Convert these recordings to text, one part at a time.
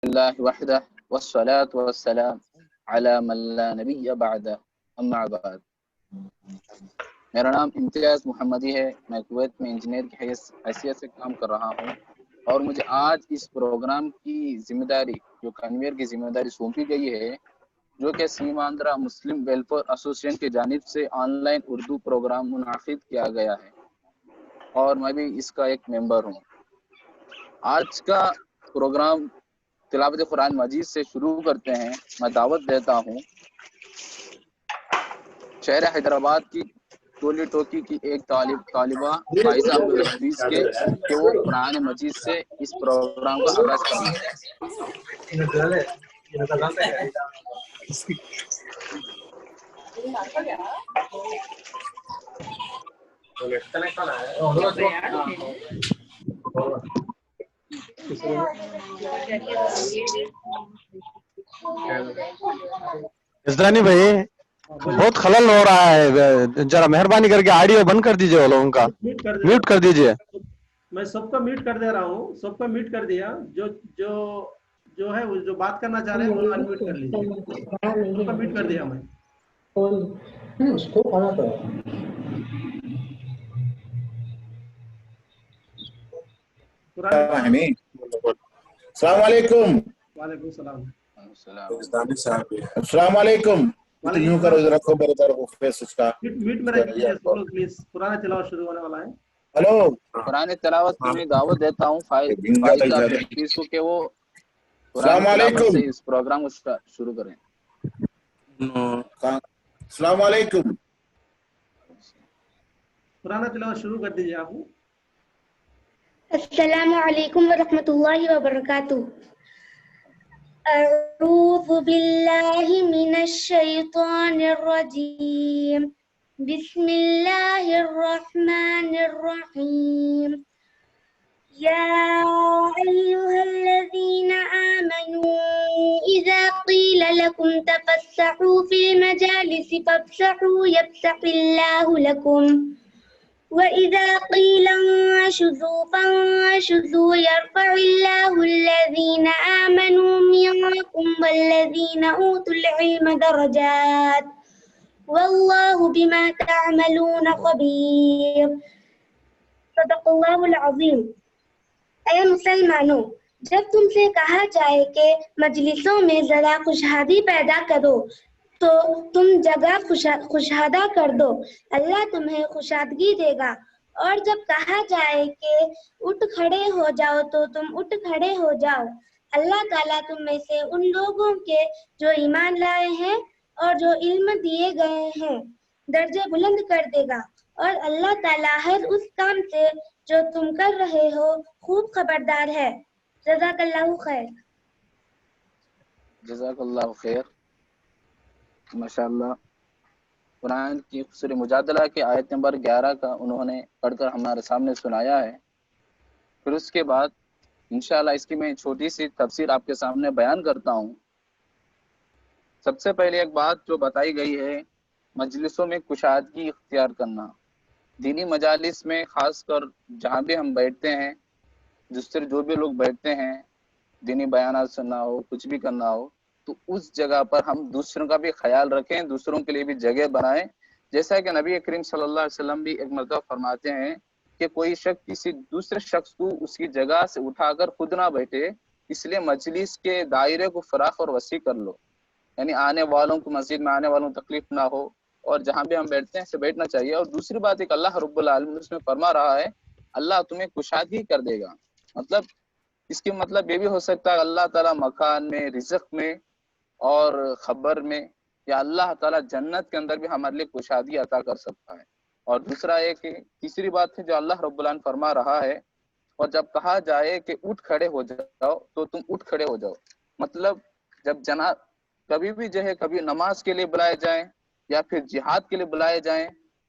لله وحده والصلاة والسلام على من لا نبي بعده اما بعد. میرا نام امتیاز محمدی ہے. میں کویت میں انجینئر کی حیثیت سے کام کر رہا ہوں اور مجھے آج اس پروگرام کی ذمہ داری جو کنویر کی ذمہ داری سونپی گئی ہے جو کہ سیماندرا مسلم ویلفیئر ایسوسیشن کی جانب سے آن لائن اردو پروگرام منعقد کیا گیا ہے اور میں بھی اس کا ایک ممبر ہوں. آج کا پروگرام تلاوت قرآن مجید سے شروع کرتے ہیں. میں دعوت دیتا ہوں شہر حیدرآباد کی ٹولی ٹوکی کی ایک طالبہ فائزہ عبدالحفیظ کے کہ وہ قرآن مجید سے اس پروگرام کا آغاز کریں. اسرانی بھائی بہت خلل ہو رہا ہے، ذرا مہربانی کر کے آڈیو بند کر دیجیے، وہ لوگوں کا میوٹ کر دیجیے. میں سب کا میوٹ کر دے رہا ہوں، سب کا میوٹ کر دیا. جو ہے وہ جو بات کرنا چاہ رہے ہیں وہ انمیوٹ کر لیجیے. سب کا میوٹ کر دیا میں. السلام علیکم. وعلیکم السلام. السلام علیکم. میوٹ میں رکھیے پلیز. قرآن تلاوت شروع ہونے والا ہے. ہلو، قرآن تلاوت کی میں دعوت دیتا ہوں فائزہ عبدالحفیظ کو کہ وہ قرآن تلاوت سے اس پروگرام کو شروع کریں. السلام علیکم. قرآن تلاوت شروع کر دیجیے آپ. السلام علیکم ورحمۃ اللہ وبرکاتہ. اعوذ باللہ من الشیطان الرجیم. بسم اللہ الرحمن الرحیم. یا ایھا الذین آمنوا اذا قیل لکم تفسحوا فی المجالس فافسحوا یفسح اللہ لکم وَإِذَا قِيلَ انشُزُوا فانشُزُوا يَرْفَعِ اللَّهُ الَّذِينَ آمَنُوا مِنكُمْ وَالَّذِينَ أُوتُوا الْعِلْمَ دَرَجَاتٍ وَاللَّهُ بِمَا تَعْمَلُونَ خَبِيرٌ. صدق اللہ العظیم. اے مسلمانوں، جب تم سے کہا جائے کہ مجلسوں میں ذرا خوشحالی پیدا کرو تو تم جگہ خوشادہ کر دو، اللہ تمہیں خوشادگی دے گا. اور جب کہا جائے کہ اٹھ کھڑے ہو جاؤ تو تم اٹھ کھڑے ہو جاؤ، اللہ تعالیٰ تم میں سے ان لوگوں کے جو ایمان لائے ہیں اور جو علم دیے گئے ہیں درجے بلند کر دے گا. اور اللہ تعالیٰ ہر اس کام سے جو تم کر رہے ہو خوب خبردار ہے. جزاک اللہ خیر. جزاک اللہ خیر. ماشاءاللہ. قرآن کی سورہ مجادلہ کی آیت نمبر 11 کا انہوں نے پڑھ کر ہمارے سامنے سنایا ہے. پھر اس کے بعد انشاءاللہ اس کی میں چھوٹی سی تفسیر آپ کے سامنے بیان کرتا ہوں. سب سے پہلے ایک بات جو بتائی گئی ہے مجلسوں میں کشادگی اختیار کرنا. دینی مجالس میں خاص کر جہاں بھی ہم بیٹھتے ہیں، جس سے جو بھی لوگ بیٹھتے ہیں، دینی بیانات سننا ہو، کچھ بھی کرنا ہو، تو اس جگہ پر ہم دوسروں کا بھی خیال رکھیں، دوسروں کے لیے بھی جگہ بنائیں. جیسا کہ نبی کریم صلی اللہ علیہ وسلم بھی ایک مرتبہ فرماتے ہیں کہ کوئی شخص کسی دوسرے شخص کو اس کی جگہ سے اٹھا کر خود نہ بیٹھے، اس لیے مجلس کے دائرے کو فراخ اور وسیع کر لو، یعنی آنے والوں کو، مسجد میں آنے والوں کو تکلیف نہ ہو، اور جہاں بھی ہم بیٹھتے ہیں اسے بیٹھنا چاہیے. اور دوسری بات ایک اللہ رب العالمین اس میں فرما رہا ہے اللہ تمہیں کشادگی کر دے گا. مطلب اس کی مطلب یہ بھی ہو سکتا ہے اللہ تعالیٰ مکان میں، رزق میں اور خبر میں، یا اللہ تعالیٰ جنت کے اندر بھی ہمارے لیے کشادگی عطا کر سکتا ہے. اور دوسرا ایک تیسری بات ہے جو اللہ رب العالمین فرما رہا ہے، اور جب کہا جائے کہ اٹھ کھڑے ہو جاؤ تو تم اٹھ کھڑے ہو جاؤ. مطلب جب کبھی بھی جو ہے کبھی نماز کے لیے بلائے جائیں یا پھر جہاد کے لیے بلائے جائیں،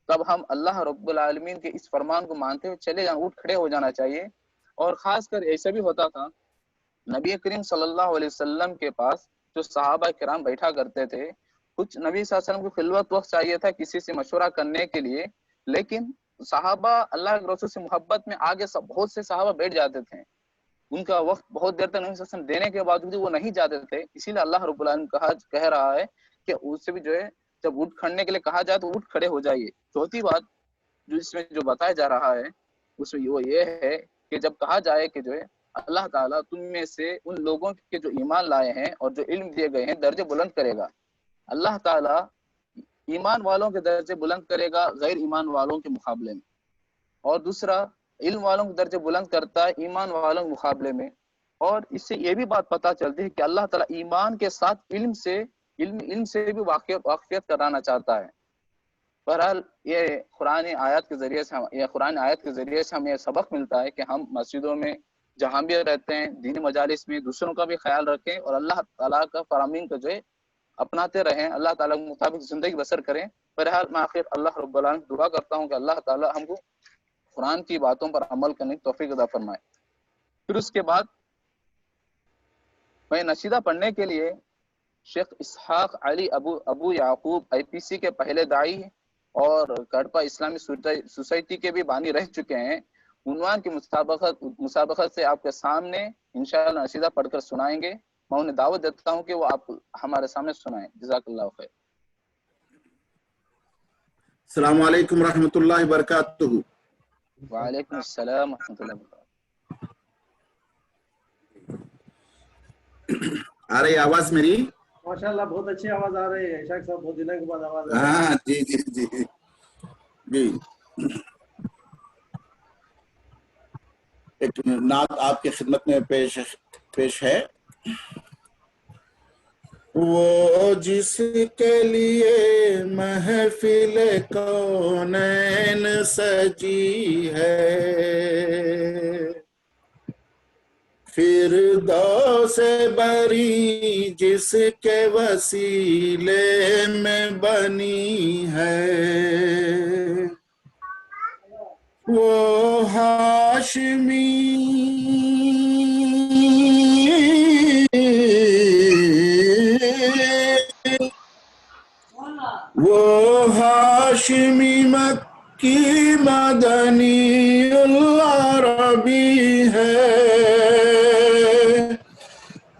تب ہم اللہ رب العالمین کے اس فرمان کو مانتے ہوئے چلے جائیں، اٹھ کھڑے ہو جانا چاہیے. اور خاص کر ایسا بھی ہوتا تھا نبی کریم صلی اللہ علیہ وسلم کے پاس جو صحابہ کرام بیٹھا کرتے تھے، کچھ نبی صلی اللہ علیہ وسلم کو خلوت وقت چاہیے تھا کسی سے مشورہ کرنے کے لیے، لیکن صحابہ اللہ کے رسول سے محبت میں آگے بہت سے صحابہ بیٹھ جاتے تھے. ان کا وقت بہت دیر تک نبی صلی اللہ علیہ وسلم دینے کے باوجود وہ نہیں جاتے تھے، اسی لیے اللہ رب العالمین کہہ رہا ہے کہ اس سے بھی جو ہے جب اٹھ کھڑنے کے لیے کہا جائے تو اٹھ کھڑے ہو جائیے۔ چوتھی بات جو اس میں جو بتایا جا رہا ہے اس میں وہ یہ ہے کہ جب کہا جائے کہ جو ہے اللہ تعالیٰ تم میں سے ان لوگوں کے جو ایمان لائے ہیں اور جو علم دیے گئے ہیں درجے بلند کرے گا۔ اللہ تعالیٰ ایمان والوں کے درجے بلند کرے گا غیر ایمان والوں کے مقابلے میں، اور دوسرا علم والوں کے درجے بلند کرتا ہے ایمان والوں کے مقابلے میں۔ اور اس سے یہ بھی بات پتہ چلتی ہے کہ اللہ تعالیٰ ایمان کے ساتھ علم سے بھی واقفیت کرانا چاہتا ہے۔ بہرحال یہ قرآن آیت کے ذریعے سے ہمیں یہ سبق ملتا ہے کہ ہم مسجدوں میں جہاں بھی رہتے ہیں دینی مجالس میں دوسروں کا بھی خیال رکھیں اور اللہ تعالیٰ کا فرامین کو جو ہے اپناتے رہیں، اللہ تعالیٰ کے مطابق زندگی بسر کریں۔ بہرحال میں آخر اللہ رب العالمین دعا کرتا ہوں کہ اللہ تعالیٰ ہم کو قرآن کی باتوں پر عمل کرنے کی توفیق عطا فرمائے۔ پھر اس کے بعد میں نشیدہ پڑھنے کے لیے شیخ اسحاق علی ابو یعقوب IPC کے پہلے داعی اور کڑپا اسلامی سوسائٹی کے بھی بانی رہ چکے ہیں، عنوان کی مسابقت سے آپ کے سامنے انشاءاللہ نشیدہ پڑھ کر سنائیں گے۔ میں انہیں دعوت دیتا ہوں کہ وہ آپ ہمارے سامنے سنائیں۔ جزاک اللہ خیر۔ السلام علیکم ورحمۃ اللہ وبرکاتہ۔ وعلیکم السلام ورحمۃ اللہ وبرکاتہ۔ آ رہی آواز میری؟ ماشاءاللہ بہت اچھی آواز آ رہی ہے اشاق صاحب، بہت دنوں کے بعد آواز آ رہی ہے۔ ہاں جی جی جی جی ایک نعت آپ کی خدمت میں پیش ہے۔ وہ جس کے لیے محفل کونین سجی ہے، فردوس بری جس کے وسیلے میں بنی ہے، وہ ہاشمی مکی مدنی العربی ہے،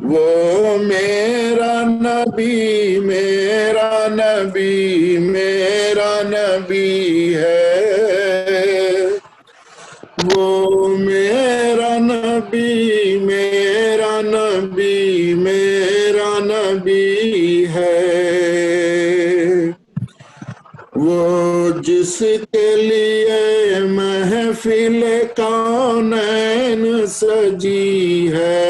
وہ میرا نبی میرا نبی میرا نبی ہے، وہ میرا نبی میرا نبی میرا نبی ہے، وہ جس کے لیے محفل کونین سجی ہے،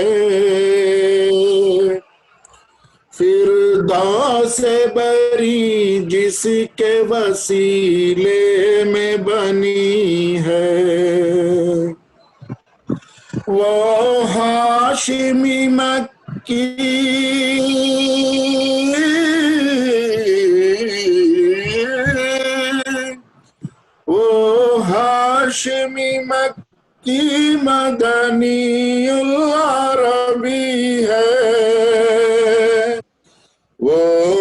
فردوس بری جس کے وسیلے میں بنی ہے، وہ ہاشمی مکی وہ ہاشمی مکی مدنی العربی ہے، وہ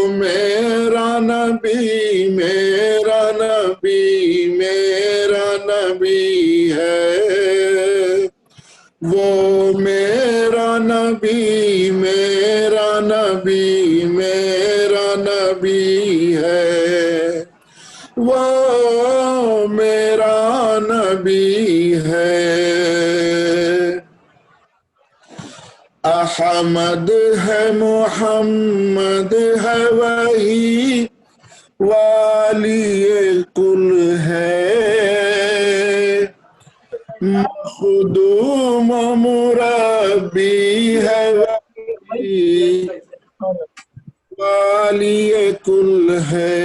میرا نبی میرا نبی میرا نبی ہے، وہ میرا نبی میرا نبی میرا نبی ہے، وہ میرا نبی ہے، احمد ہے محمد ہے وہی والی کل ہے، مخدوم مربی ہے وہی والی کل ہے،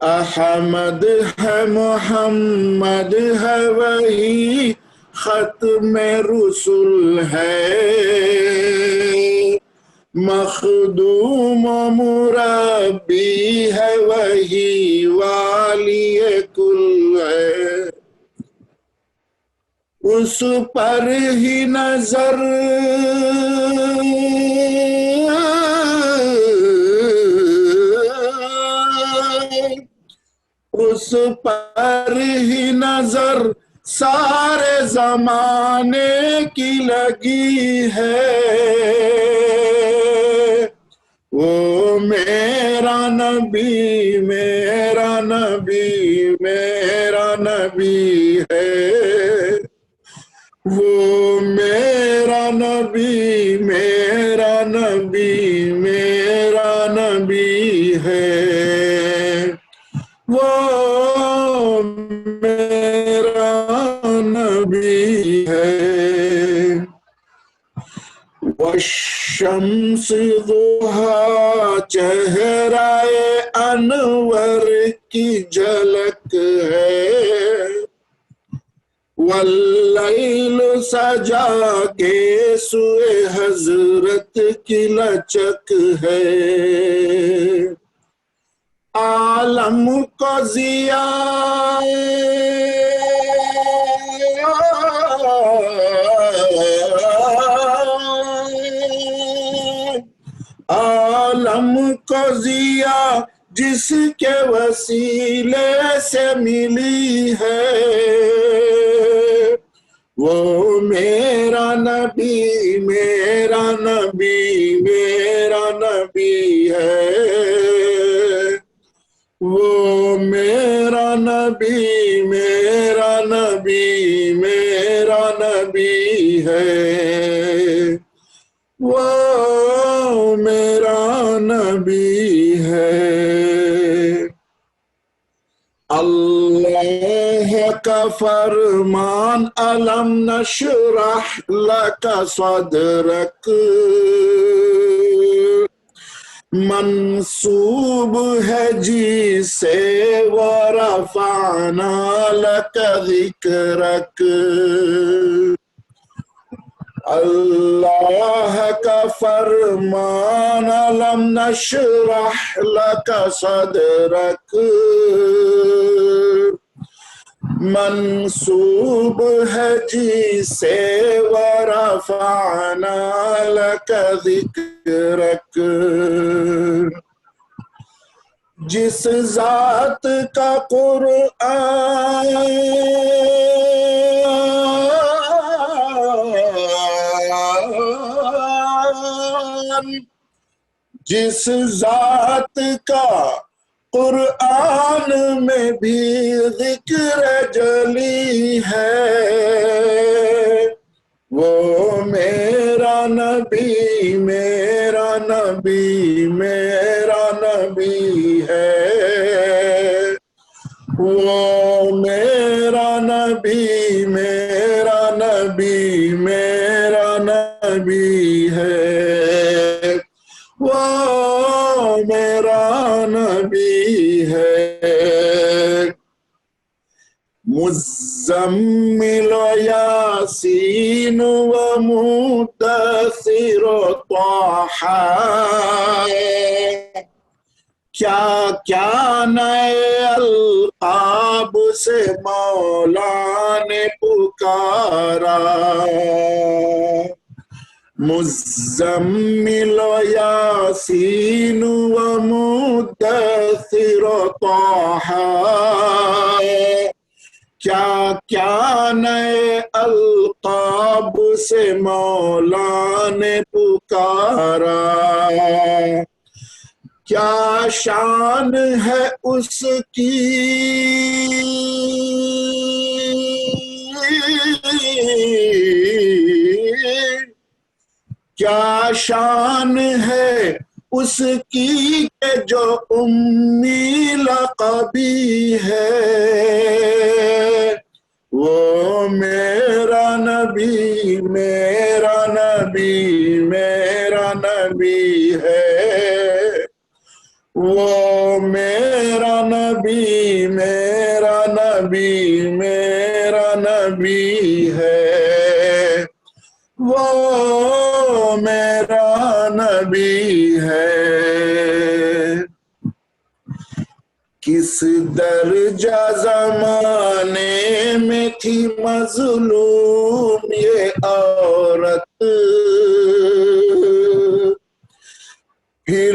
احمد ہے محمد ہے وہی ختم رسول ہے، مخدوم مربی ہے وہی والی کل ہے، اس پر ہی نظر اس پر ہی نظر سارے زمانے کی لگی ہے، وہ میرا نبی میرا نبی میرا نبی ہے، وہ میرا نبی میرا نبی میرا نبی ہے، وہ میرا نبی ہے۔ والشمس ضحیٰ چہرہ انور کی جھلک ہے، واللیل سجا کے سوئے حضرت کی لچک ہے، عالم کو ضیاء عالم کو ضیاء جس کے وسیلے سے ملی ہے، وہ میرا نبی میرا نبی میرا نبی ہے، وہ میرا نبی میرا نبی میرا نبی ہے، وہ میرا نبی ہے۔ اللہ کا فرمان الم نشرح لک صدرک منسوب ہے جی سے، ورفعنا لک ذکرک، اللہ کا فرمان الم نشرح لک صدرک منسوب ہے جی سے، ورفعنا لک ذکرک، جس ذات کا قرآن جس ذات کا قرآن میں بھی ذکر جلی ہے، وہ میرا نبی میرا نبی میرا نبی ہے، وہ میرا نبی میرا نبی میرا نبی ہے، وہ میرا نبی ہے۔ مزمل و یاسین و مدثر و طٰہٰ، کیا کیا نئے القاب سے مولا نے پکارا، مزمل و یاسین و مدثر و طٰہٰ، کیا کیا نئے القاب سے مولا نے پکارا، کیا شان ہے اس کی کیا شان ہے اس کی کہ جو امی لقبی ہے، وہ میرا نبی میرا نبی میرا نبی ہے، وہ میرا نبی میرا نبی میرا نبی ہے، وہ میرا نبی ہے۔ کس درجہ زمانے میں تھی مظلوم یہ عورت، پھر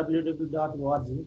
www.org।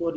4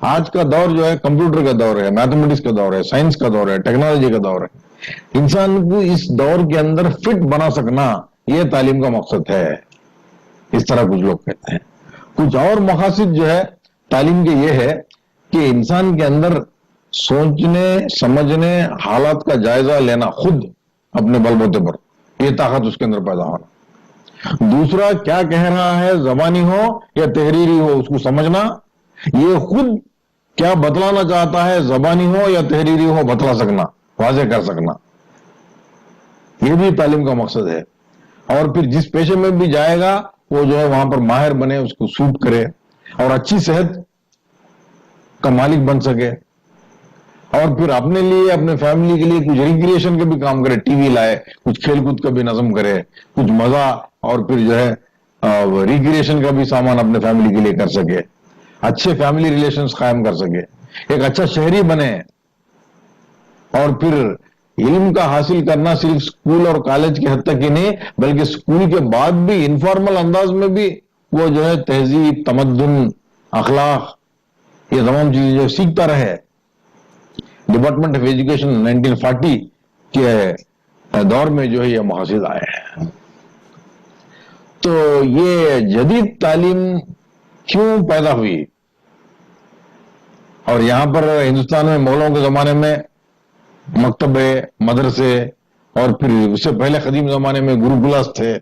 آج کا دور جو ہے کمپیوٹر کا دور ہے, میتھمیٹکس کا دور ہے, سائنس کا دور ہے, ٹیکنالوجی کا دور ہے. انسان کو اس دور کے اندر فٹ بنا سکنا یہ تعلیم کا مقصد ہے, اس طرح کچھ لوگ کہتے ہیں. کچھ اور مقاصد جو ہے تعلیم کے یہ ہے کہ انسان کے اندر سوچنے سمجھنے حالات کا جائزہ لینا خود اپنے بل بوتے پر, یہ طاقت اس کے اندر پیدا ہونا. دوسرا کیا کہہ رہا ہے زبانی ہو یا تحریری ہو اس کو سمجھنا, یہ خود کیا بتلانا چاہتا ہے زبانی ہو یا تحریری ہو بتلا سکنا, واضح کر سکنا, یہ بھی تعلیم کا مقصد ہے. اور پھر جس پیشے میں بھی جائے گا وہ جو ہے وہاں پر ماہر بنے, اس کو سوٹ کرے اور اچھی صحت کا مالک بن سکے, اور پھر اپنے لیے اپنے فیملی کے لیے کچھ ریکریشن کا بھی کام کرے, ٹی وی لائے, کچھ کھیل کود کا بھی نظم کرے, کچھ مزہ اور پھر جو ہے ریکریشن کا بھی سامان اپنے فیملی کے لیے کر سکے, اچھے فیملی ریلیشنز قائم کر سکے, ایک اچھا شہری بنے. اور پھر علم کا حاصل کرنا صرف اسکول اور کالج کی حد تک ہی نہیں بلکہ اسکول کے بعد بھی انفارمل انداز میں بھی وہ جو ہے تہذیب, تمدن, اخلاق, یہ تمام چیزیں جو سیکھتا رہے. ڈپارٹمنٹ آف ایجوکیشن 1940 کے دور میں جو ہے یہ مقاصد آئے ہیں. تو یہ جدید تعلیم کیوں پیدا ہوئی, اور یہاں پر ہندوستان میں مغلوں کے زمانے میں مکتبے, مدرسے, اور پھر اس سے پہلے قدیم زمانے میں گروکلاس تھے,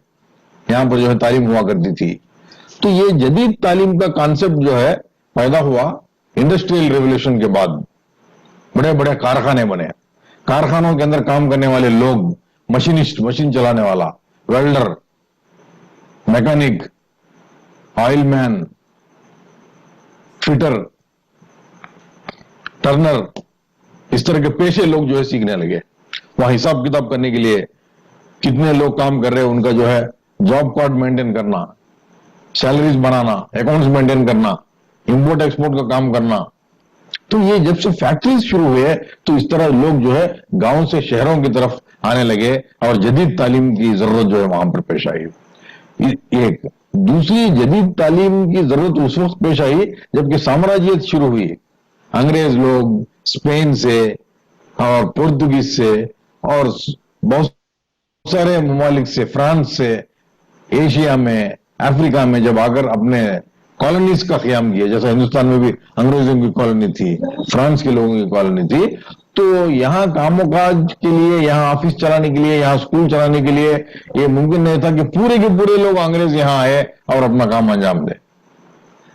یہاں پر جو ہے تعلیم ہوا کرتی تھی. تو یہ جدید تعلیم کا کانسیپٹ جو ہے پیدا ہوا انڈسٹریل ریولوشن کے بعد. بڑے بڑے کارخانے بنے, کارخانوں کے اندر کام کرنے والے لوگ, مشینسٹ, مشین چلانے والا, ویلڈر, میکینک, آئل مین, فٹر, ٹرنر, اس طرح کے پیشے لوگ جو ہے سیکھنے لگے. وہاں حساب کتاب کرنے کے لیے کتنے لوگ کام کر رہے ہیں ان کا جو ہے جاب کارڈ مینٹین کرنا, سیلریز بنانا, اکاؤنٹس مینٹین کرنا, امپورٹ ایکسپورٹ کا کام کرنا. تو یہ جب سے فیکٹریز شروع ہوئے تو اس طرح لوگ جو ہے گاؤں سے شہروں کی طرف آنے لگے اور جدید تعلیم کی ضرورت جو ہے وہاں پر پیش آئی. ایک دوسری جدید تعلیم کی ضرورت اس وقت پیش آئی جبکہ سامراجیت شروع ہوئی. انگریز لوگ اسپین سے اور پرتگیز سے اور بہت سارے ممالک سے, فرانس سے, ایشیا میں, افریقہ میں جب آ کر اپنے کالونیز کا قیام کیا, جیسا ہندوستان میں بھی انگریزوں کی کالونی تھی, فرانس کے لوگوں کی کالونی تھی, تو یہاں کام و کاج کے لیے, یہاں آفس چلانے کے لیے, یہاں اسکول چلانے کے لیے یہ ممکن نہیں تھا کہ پورے کے پورے لوگ انگریز یہاں آئے اور اپنا کام انجام دے.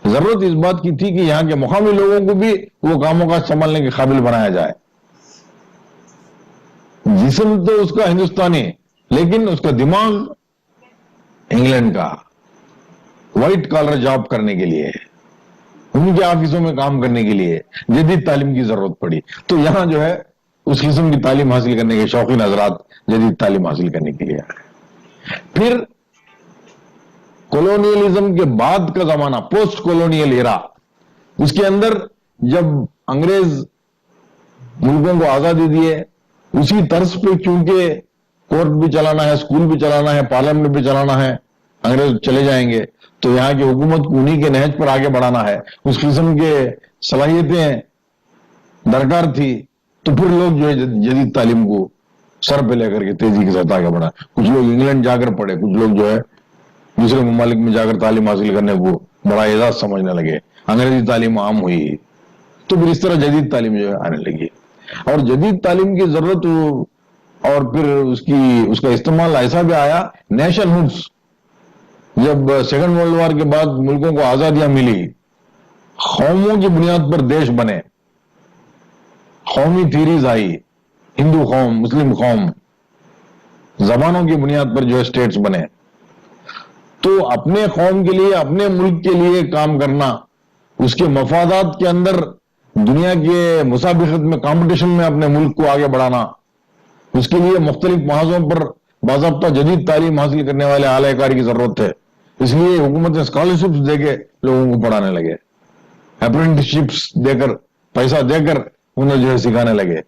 ضرورت اس بات کی تھی کہ یہاں کے مقامی لوگوں کو بھی وہ کام و کاج سنبھالنے کے قابل بنایا جائے. جسم تو اس کا ہندوستانی لیکن اس کا دماغ انگلینڈ کا, وائٹ کالر جاب کرنے کے لیے, ان کے آفسوں میں کام کرنے کے لیے جدید تعلیم کی ضرورت پڑی. تو یہاں جو ہے اس قسم کی تعلیم حاصل کرنے کے شوقین حضرات جدید تعلیم حاصل کرنے کے لیے آئے. پھر کولونیلزم کے بعد کا زمانہ, پوسٹ کولونیل ایرا, اس کے اندر جب انگریز ملکوں کو آزادی دیے اسی طرز پہ چونکہ کورٹ بھی چلانا ہے, اسکول بھی چلانا ہے, پارلیمنٹ بھی چلانا ہے, انگریز چلے جائیں گے تو یہاں کی حکومت کو انہی کے نہج پر آگے بڑھانا ہے, اس قسم کے صلاحیتیں درکار تھی. تو پھر لوگ جو ہے جدید تعلیم کو سر پہ لے کر کے تیزی کے ساتھ آگے بڑھا. کچھ لوگ انگلینڈ جا کر پڑھے, کچھ لوگ جو ہے دوسرے ممالک میں جا کر تعلیم حاصل کرنے کو بڑا اعزاز سمجھنے لگے, انگریزی تعلیم عام ہوئی. تو پھر اس طرح جدید تعلیم جو ہے آنے لگی. اور جدید تعلیم کی ضرورت اور پھر اس کا استعمال ایسا بھی آیا نیشن ہوڈز. جب سیکنڈ ورلڈ وار کے بعد ملکوں کو آزادیاں ملی, قوموں کی بنیاد پر دیش بنے, قومی تھیریز آئی, ہندو قوم, مسلم قوم, زبانوں کی بنیاد پر جو ہے اسٹیٹس بنے. تو اپنے قوم کے لیے, اپنے ملک کے لیے کام کرنا, اس کے مفادات کے اندر دنیا کے مسابقت میں, کمپٹیشن میں اپنے ملک کو آگے بڑھانا, اس کے لیے مختلف محاذوں پر باضابطہ جدید تعلیم حاصل کرنے والے اعلی کار کی ضرورت ہے. اس لیے حکومت نے اسکالرشپس دے کے لوگوں کو پڑھانے لگے, اپرینٹسشپس دے کر, پیسہ دے کر انہیں جو ہے سکھانے لگے.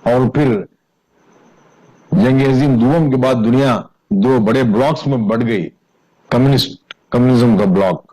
اور پھر جنگ عظیم دوم کے بعد دنیا دو بڑے بلاکس میں بڑھ گئی. کمیونزم کا بلاک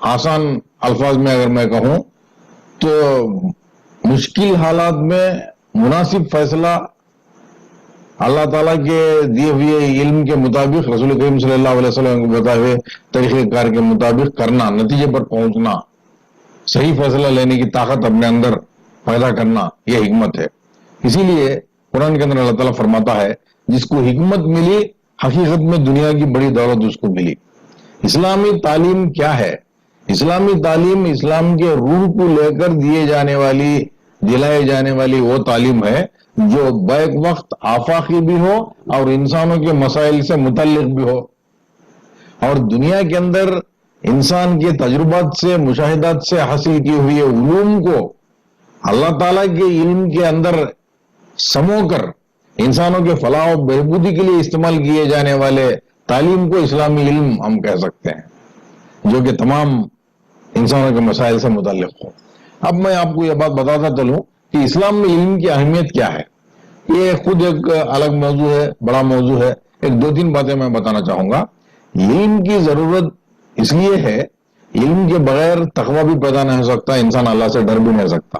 آسان الفاظ میں اگر میں کہوں تو مشکل حالات میں مناسب فیصلہ اللہ تعالیٰ کے دیے ہوئے علم کے مطابق، رسول کریم صلی اللہ علیہ وسلم کے بتائے ہوئے طریقہ کار کے مطابق کرنا، نتیجے پر پہنچنا، صحیح فیصلہ لینے کی طاقت اپنے اندر پیدا کرنا، یہ حکمت ہے۔ اسی لیے قرآن کے اندر اللہ تعالیٰ فرماتا ہے جس کو حکمت ملی حقیقت میں دنیا کی بڑی دولت اس کو ملی۔ اسلامی تعلیم کیا ہے؟ اسلامی تعلیم اسلام کے روح کو لے کر دلائے جانے والی وہ تعلیم ہے جو بیک وقت آفاقی بھی ہو اور انسانوں کے مسائل سے متعلق بھی ہو، اور دنیا کے اندر انسان کے تجربات سے، مشاہدات سے حاصل کیے ہوئے علوم کو اللہ تعالیٰ کے علم کے اندر سمو کر انسانوں کے فلاح و بہبودی کے لیے استعمال کیے جانے والے تعلیم کو اسلامی علم ہم کہہ سکتے ہیں، جو کہ تمام انسانوں کے مسائل سے متعلق ہو۔ اب میں آپ کو یہ بات بتاتا چلوں کہ اسلام میں علم کی اہمیت کیا ہے۔ یہ خود ایک الگ موضوع ہے، بڑا موضوع ہے۔ ایک دو تین باتیں میں بتانا چاہوں گا۔ علم کی ضرورت اس لیے ہے، علم کے بغیر تقوی بھی پیدا نہیں ہو سکتا، انسان اللہ سے ڈر بھی نہیں سکتا۔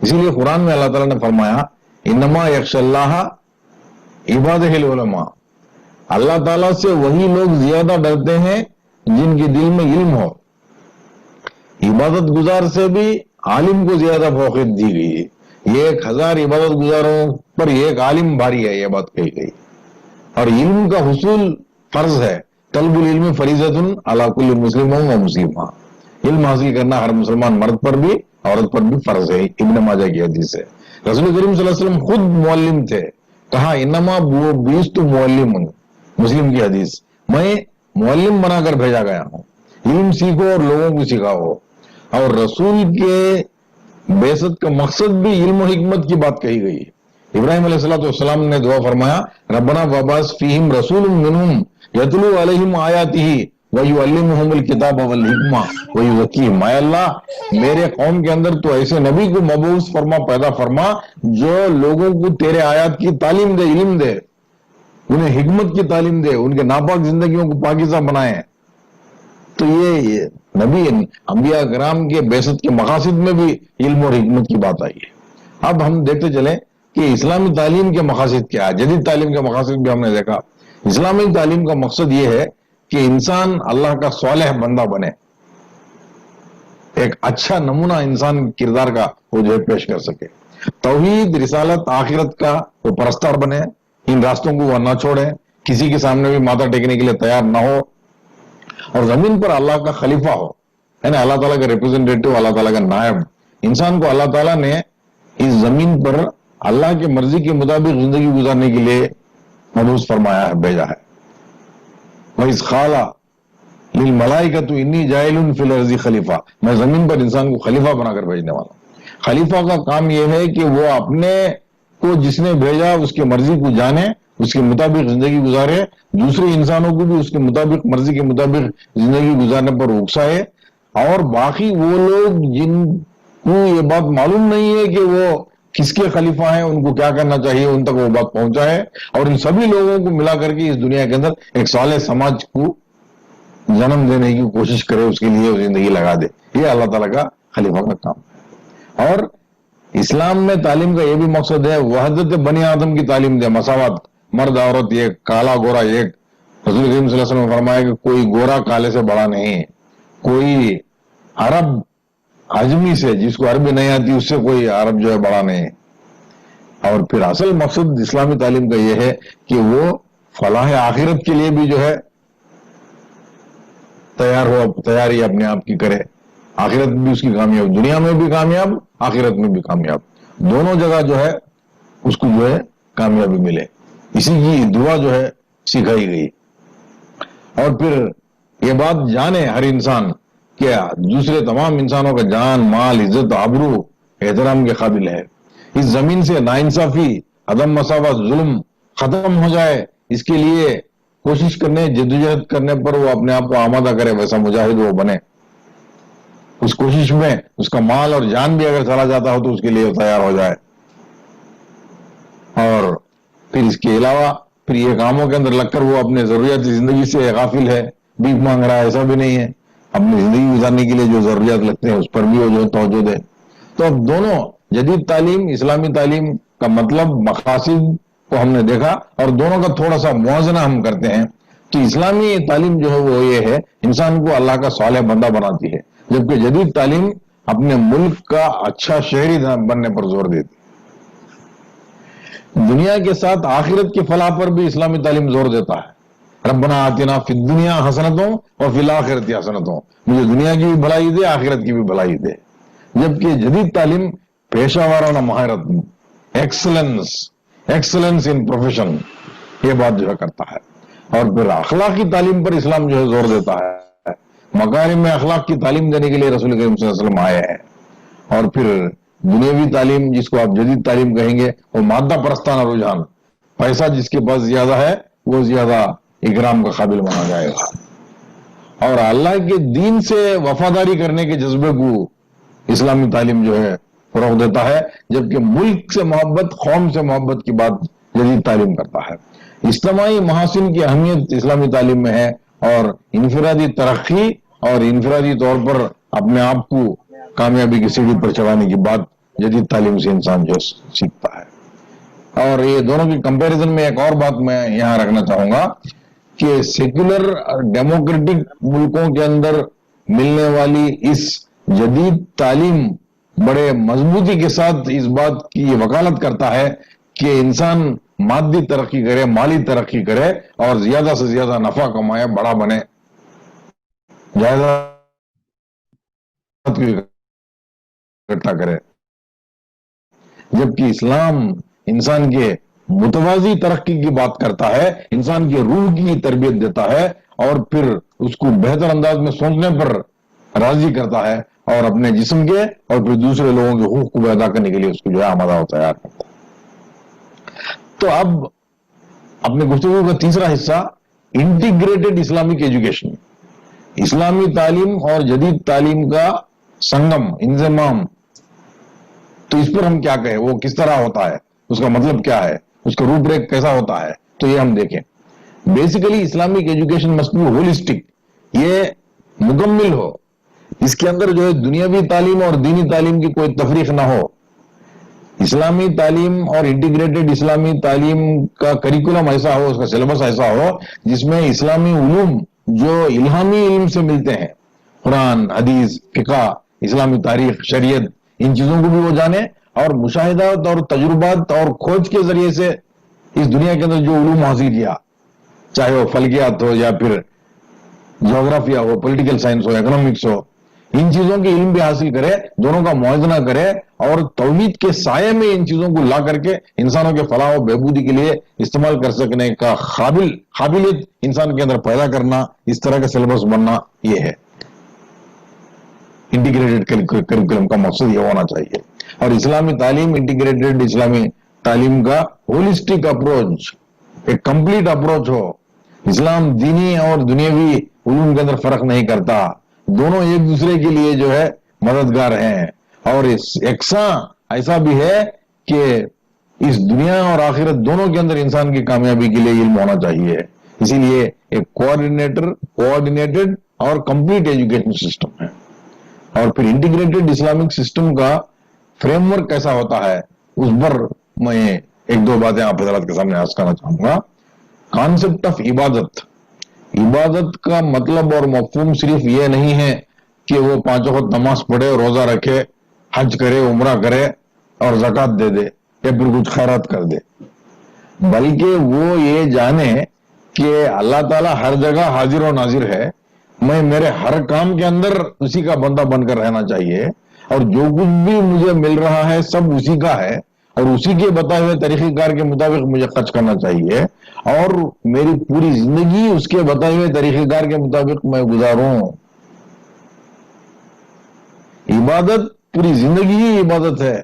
اسی لیے قرآن میں اللہ تعالیٰ نے فرمایا انما یخشی اللہ عبادہ العلماء، اللہ تعالیٰ سے وہی لوگ زیادہ ڈرتے ہیں جن کے دل میں علم ہو۔ عبادت گزار سے بھی عالم کو زیادہ فوقیت دی گئی ہے۔ یہ 1000 عبادت گزاروں پر ایک عالم بھاری ہے، یہ بات کہی گئی۔ اور علم کا حصول فرض ہے، طلب العلم فریضۃ علی کل مسلم و مسلمہ، علم حاصل کرنا ہر مسلمان مرد پر بھی عورت پر بھی فرض ہے۔ ابن ماجہ کی حدیث ہے، رسول کریم صلی اللہ علیہ وسلم خود معلم تھے، کہا انما بعثت معلم، مسلم کی حدیث، میں معلم بنا کر بھیجا گیا ہوں، علم سیکھو اور لوگوں کو سکھاؤ۔ اور رسول کے بعثت کا مقصد بھی علم و حکمت کی بات کہی گئی۔ ابراہیم علیہ السلام نے دعا فرمایا ربنا وابعث فیہم رسول منہم یتلو علیہم آیاتہ ویعلمہم الکتاب والحکمہ ویزکیہم، اے اللہ میرے قوم کے اندر تو ایسے نبی کو مبعوث فرما، پیدا فرما جو لوگوں کو تیرے آیات کی تعلیم دے، علم دے، انہیں حکمت کی تعلیم دے، ان کے ناپاک زندگیوں کو پاکیزہ بنائے۔ تو یہ نبی انبیاء کرام کے بعثت کے مقاصد میں بھی علم اور حکمت کی بات آئی ہے۔ اب ہم دیکھتے چلیں کہ اسلامی تعلیم کے مقاصد کیا ہے۔ جدید تعلیم کے مقاصد بھی ہم نے دیکھا۔ اسلامی تعلیم کا مقصد یہ ہے کہ انسان اللہ کا صالح بندہ بنے، ایک اچھا نمونہ انسان کردار کا وہ جو ہے پیش کر سکے، توحید، رسالت، آخرت کا وہ پرستار بنے، ان راستوں کو وہ نہ چھوڑے، کسی کے سامنے بھی ماتھا ٹیکنے کے لیے تیار نہ ہو، اور زمین پر اللہ کا خلیفہ ہو، یعنی اللہ تعالیٰ کا ریپرزینٹیٹو، اللہ تعالیٰ کا نائب۔ انسان کو اللہ تعالیٰ نے اس زمین پر اللہ کی مرضی کے مطابق زندگی گزارنے کے لیے مبعوث فرمایا ہے، بھیجا ہے۔ وَإِذْ قَالَ لِلْمَلَائِكَةُ إِنِّي جَاعِلٌ فِي الْأَرْضِ خلیفہ، میں زمین پر انسان کو خلیفہ بنا کر بھیجنے والا ہوں۔ خلیفہ کا کام یہ ہے کہ وہ اپنے کو جس نے بھیجا اس کی مرضی کو جانے، اس کے مطابق زندگی گزارے، دوسرے انسانوں کو بھی اس کے مطابق، مرضی کے مطابق زندگی گزارنے پر اکسائے، اور باقی وہ لوگ جن کو یہ بات معلوم نہیں ہے کہ وہ کس کے خلیفہ ہیں، ان کو کیا کرنا چاہیے، ان تک وہ بات پہنچائے، اور ان سبھی لوگوں کو ملا کر کے اس دنیا کے اندر ایک صالح سماج کو جنم دینے کی کوشش کرے، اس کے لیے زندگی لگا دے۔ یہ اللہ تعالیٰ کا خلیفہ کا کام ہے۔ اور اسلام میں تعلیم کا یہ بھی مقصد ہے وحدت بنی آدم کی تعلیم دے، مساوات، مرد عورت ایک، کالا گورا ایک۔ رسول کریم صلی اللہ علیہ وسلم نے فرمایا کہ کوئی گورا کالے سے بڑا نہیں، کوئی عرب عجمی سے، جس کو عربی نہیں آتی اس سے کوئی عرب جو ہے بڑا نہیں۔ اور پھر اصل مقصد اسلامی تعلیم کا یہ ہے کہ وہ فلاح آخرت کے لیے بھی جو ہے تیاری اپنے آپ کی کرے، آخرت بھی اس کی کامیاب، دنیا میں بھی کامیاب، آخرت میں بھی کامیاب، دونوں جگہ جو ہے اس کو جو ہے کامیابی ملے، اسی کی دعا جو ہے سکھائی گئی۔ اور پھر یہ بات جانے ہر انسان کیا دوسرے تمام انسانوں کا جان، مال، عزت، آبرو، احترام کے قابل ہے۔ اس زمین سے ناانصافی، عدم مساوات، ظلم ختم ہو جائے، اس کے لیے کوشش کرنے، جدوجہد کرنے پر وہ اپنے آپ کو آمادہ کرے، ویسا مجاہد وہ بنے۔ اس کوشش میں اس کا مال اور جان بھی اگر چلا جاتا ہو تو اس کے لیے تیار ہو جائے۔ اور پھر اس کے علاوہ پھر یہ کاموں کے اندر لگ کر وہ اپنے ضروریاتی زندگی سے غافل ہے، بھیک مانگ رہا ہے، ایسا بھی نہیں ہے۔ اپنی زندگی گزارنے کے لیے جو ضروریات لگتے ہیں اس پر بھی وہ جو توجہ دے. تو اب دونوں جدید تعلیم اسلامی تعلیم کا مطلب مقاصد کو ہم نے دیکھا اور دونوں کا تھوڑا سا موازنہ ہم کرتے ہیں. تو اسلامی تعلیم جو ہے وہ یہ ہے انسان کو اللہ کا صالح بندہ بناتی ہے، جبکہ جدید تعلیم اپنے ملک کا اچھا شہری بننے پر زور دیتی. دنیا کے ساتھ آخرت کی فلاح پر بھی اسلامی تعلیم زور دیتا ہے. ربنا آتنا فی الدنیا حسنتوں اور فی الآخرت حسنتوں، مجھے دنیا کی بھی بھلائی دے آخرت کی بھی بھلائی دے. جبکہ جدید تعلیم پیشہ وارانہ مہارت، ایکسلنس ان پروفیشن، یہ بات جو ہے کرتا ہے. اور پھر اخلاقی تعلیم پر اسلام جو ہے زور دیتا ہے. مکارم میں اخلاق کی تعلیم دینے کے لیے رسول کریم صلی اللہ علیہ وسلم آئے ہیں. اور پھر دنیاوی تعلیم جس کو آپ جدید تعلیم کہیں گے وہ مادہ پرستانہ رجحان، پیسہ جس کے پاس زیادہ ہے وہ زیادہ اکرام کا قابل مانا جائے گا. اور اللہ کے دین سے وفاداری کرنے کے جذبے کو اسلامی تعلیم جو ہے فروغ دیتا ہے، جبکہ ملک سے محبت، قوم سے محبت کی بات جدید تعلیم کرتا ہے. اجتماعی محاسن کی اہمیت اسلامی تعلیم میں ہے اور انفرادی ترقی اور انفرادی طور پر اپنے آپ کو کامیابی کی سیڑھی پر چڑھانے کی بات جدید تعلیم سے انسان جو سیکھتا ہے. اور یہ دونوں کی کمپیریزن میں ایک اور بات میں یہاں رکھنا چاہوں گا کہ سیکولر ڈیموکریٹک ملکوں کے اندر ملنے والی اس جدید تعلیم بڑے مضبوطی کے ساتھ اس بات کی وکالت کرتا ہے کہ انسان مادی ترقی کرے، مالی ترقی کرے اور زیادہ سے زیادہ نفع کمائے، بڑا بنے، جائیداد اکٹھا کرے. جبکہ اسلام انسان کے متوازی ترقی کی بات کرتا ہے، انسان کی روح کی تربیت دیتا ہے اور پھر اس کو بہتر انداز میں سوچنے پر راضی کرتا ہے اور اپنے جسم کے اور پھر دوسرے لوگوں کے حقوق کو ادا کرنے کے لیے اس کو جو ہے آمادہ و تیار کرتا ہے. تو اب اپنے گفتگو کا تیسرا حصہ انٹیگریٹڈ اسلامک ایجوکیشن، اسلامی تعلیم اور جدید تعلیم کا سنگم، انضمام. تو اس پر ہم کیا کہیں، وہ کس طرح ہوتا ہے، اس کا مطلب کیا ہے، اس کا روپ ریک کیسا ہوتا ہے، تو یہ ہم دیکھیں. Basically Islamic education must be holistic, یہ مکمل ہو، اس کے اندر جو ہے دنیاوی تعلیم اور دینی تعلیم کی کوئی تفریق نہ ہو. اسلامی تعلیم اور انٹیگریٹڈ اسلامی تعلیم کا کریکولم ایسا ہو، اس کا سلیبس ایسا ہو جس میں اسلامی علوم جو الہامی علم سے ملتے ہیں، قرآن، حدیث، فقہ، اسلامی تاریخ، شریعت، ان چیزوں کو بھی وہ جانے اور مشاہدات اور تجربات اور کھوج کے ذریعے سے اس دنیا کے اندر جو علوم حاصل کیا، چاہے وہ فلکیات ہو یا پھر جغرافیہ ہو، پولیٹیکل سائنس ہو، اکنامکس ہو، ان چیزوں کے علم بھی حاصل کرے، دونوں کا موازنہ کرے اور توحید کے سائے میں ان چیزوں کو لا کر کے انسانوں کے فلاح و بہبودی کے لیے استعمال کر سکنے کا قابلیت انسان کے اندر پیدا کرنا، اس طرح کا سلیبس بننا، یہ ہے انٹیگریٹڈ کریکولم کا مقصد. یہ ہونا چاہیے. اور اسلامی تعلیم انٹیگریٹڈ اسلامی تعلیم کا ہولسٹک اپروچ، ایک کمپلیٹ اپروچ ہو. اسلام دینی اور دنیاوی علوم کے اندر فرق نہیں کرتا، دونوں ایک دوسرے کے لیے جو ہے مددگار ہیں. اور یکساں ایسا بھی ہے کہ اس دنیا اور آخرت دونوں کے اندر انسان کی کامیابی کے لیے علم ہونا چاہیے. اسی لیے ایک کوآرڈینیٹڈ اور کمپلیٹ ایجوکیشن سسٹم ہے. اور پھر انٹیگریٹڈ اسلامک سسٹم کا فریم ورک کیسا ہوتا ہے، اس پر میں ایک دو باتیں آپ حضرات کے سامنے عرض کرنا چاہوں گا. کانسیپٹ آف عبادت کا مطلب اور مفہوم صرف یہ نہیں ہے کہ وہ 5 وقت نماز پڑھے، روزہ رکھے، حج کرے، عمرہ کرے اور زکوٰۃ دے دے یا پھر کچھ خیرات کر دے، بلکہ وہ یہ جانے کہ اللہ تعالیٰ ہر جگہ حاضر و ناظر ہے. میں میرے ہر کام کے اندر اسی کا بندہ بن کر رہنا چاہیے اور جو کچھ بھی مجھے مل رہا ہے سب اسی کا ہے اور اسی کے بتائے ہوئے طریقہ کار کے مطابق مجھے خرچ کرنا چاہیے اور میری پوری زندگی اس کے بتائے ہوئے طریقہ کار کے مطابق میں گزاروں. عبادت پوری زندگی ہی عبادت ہے.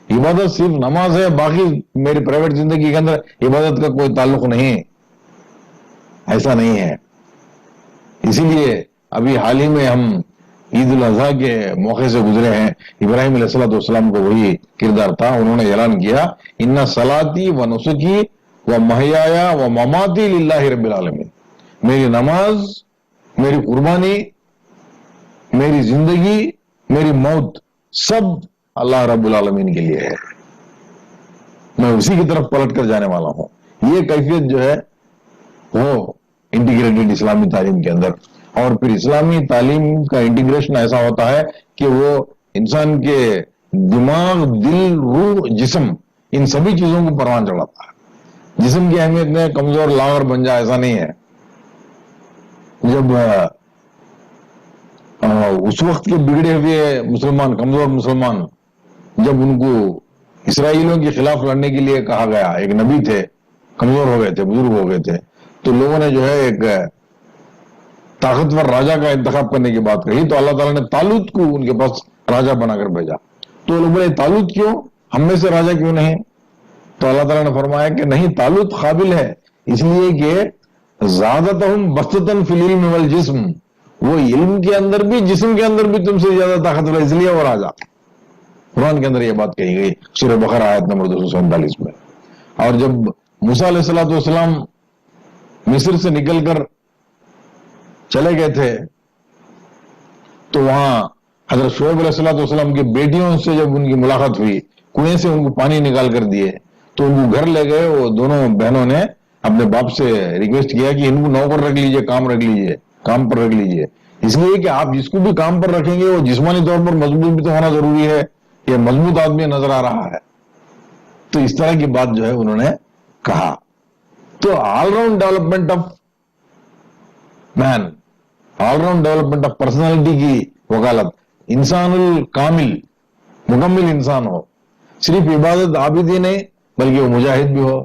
عبادت صرف نماز ہے، باقی میری پرائیویٹ زندگی کے اندر عبادت کا کوئی تعلق نہیں، ایسا نہیں ہے. اسی لیے ابھی حال ہی میں ہم عید الاضحیٰ کے موقع سے گزرے ہیں. ابراہیم علیہ السلام کو وہی کردار تھا. انہوں نے اعلان کیا ان صلاتی و نسکی و محیایا و مماتی للہ رب العالمین، میری نماز، میری قربانی میری زندگی میری موت سب اللہ رب العالمین کے لیے ہے، میں اسی کی طرف پلٹ کر جانے والا ہوں. یہ کیفیت جو ہے وہ انٹیگریٹڈ اسلامی تعلیم کے اندر. اور پھر اسلامی تعلیم کا انٹیگریشن ایسا ہوتا ہے کہ وہ انسان کے دماغ، دل، روح، جسم، ان سبھی چیزوں کو پروان چڑھاتا ہے. جسم کی اہمیت میں کمزور لاغر بن جائے ایسا نہیں ہے. جب اس وقت کے بگڑے ہوئے مسلمان، کمزور مسلمان، جب ان کو اسرائیلیوں کے خلاف لڑنے کے لیے کہا گیا، ایک نبی تھے، کمزور ہو گئے تھے، بزرگ ہو گئے تھے، تو لوگوں نے جو ہے ایک طاقتور راجا کا انتخاب کرنے کی بات کہی، تو اللہ تعالیٰ نے طالوت کو ان کے پاس راجا بنا کر بھیجا. تو لوگ بولے طالوت کیوں، ہم میں سے راجا کیوں نہیں؟ تو اللہ تعالیٰ نے فرمایا کہ نہیں، طالوت قابل ہے، اس لیے کہ زادتہم بسطۃ فی العلم والجسم، وہ علم کے اندر بھی جسم کے اندر بھی تم سے زیادہ طاقتور ہے، اس لیے وہ راجا. قرآن کے اندر یہ بات کہی گئی سورہ بقرہ آیت نمبر 247 میں. اور جب موسیٰ علیہ الصلوۃ والسلام مصر سے نکل کر چلے گئے تھے تو وہاں حضرت شعیب علیہ الصلوۃ والسلام کی بیٹیوں سے جب ان کی ملاقات ہوئی، کنویں سے ان کو پانی نکال کر دیے تو ان کو گھر لے گئے. وہ دونوں بہنوں نے اپنے باپ سے ریکویسٹ کیا کہ ان کو نوکر رکھ لیجئے، کام رکھ لیجئے، کام پر رکھ لیجئے، اس لیے کہ آپ جس کو بھی کام پر رکھیں گے وہ جسمانی طور پر مضبوط بھی تو ہونا ضروری ہے. یہ مضبوط آدمی نظر آ رہا ہے. تو اس طرح کی بات جو ہے انہوں نے کہا. تو all round development of man, all round development of personality کی وکالت، انسان الکامل، مکمل انسان ہو، صرف عبادت عابد ہی نہیں بلکہ وہ مجاہد بھی ہو،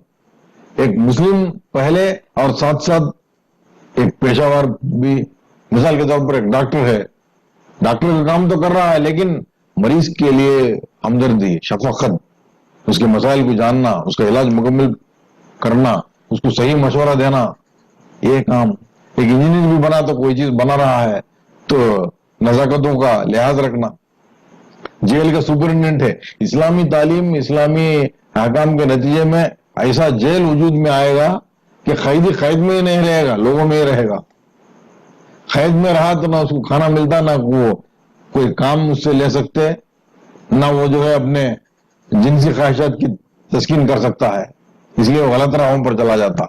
ایک مسلم پہلے اور ساتھ ساتھ ایک پیشہ ور بھی. مثال کے طور پر ایک ڈاکٹر ہے، ڈاکٹر کا کام تو کر رہا ہے لیکن مریض کے لیے ہمدردی، شفقت، اس کے مسائل کو جاننا، اس کا علاج مکمل کرنا، اس کو صحیح مشورہ دینا، یہ کام. ایک انجینئر بھی بنا تو کوئی چیز بنا رہا ہے تو نزاکتوں کا لحاظ رکھنا. جیل کا سپرنٹینڈنٹ ہے. اسلامی تعلیم، اسلامی احکام کے نتیجے میں ایسا جیل وجود میں آئے گا کہ قیدی قید میں ہی نہیں رہے گا، لوگوں میں ہی رہے گا. قید میں رہا تو نہ اس کو کھانا ملتا، نہ وہ کوئی کام اس سے لے سکتے، نہ وہ جو ہے اپنے جنسی خواہشات کی تسکین کر سکتا ہے، اس لیے وہ غلط راہوں پر چلا جاتا.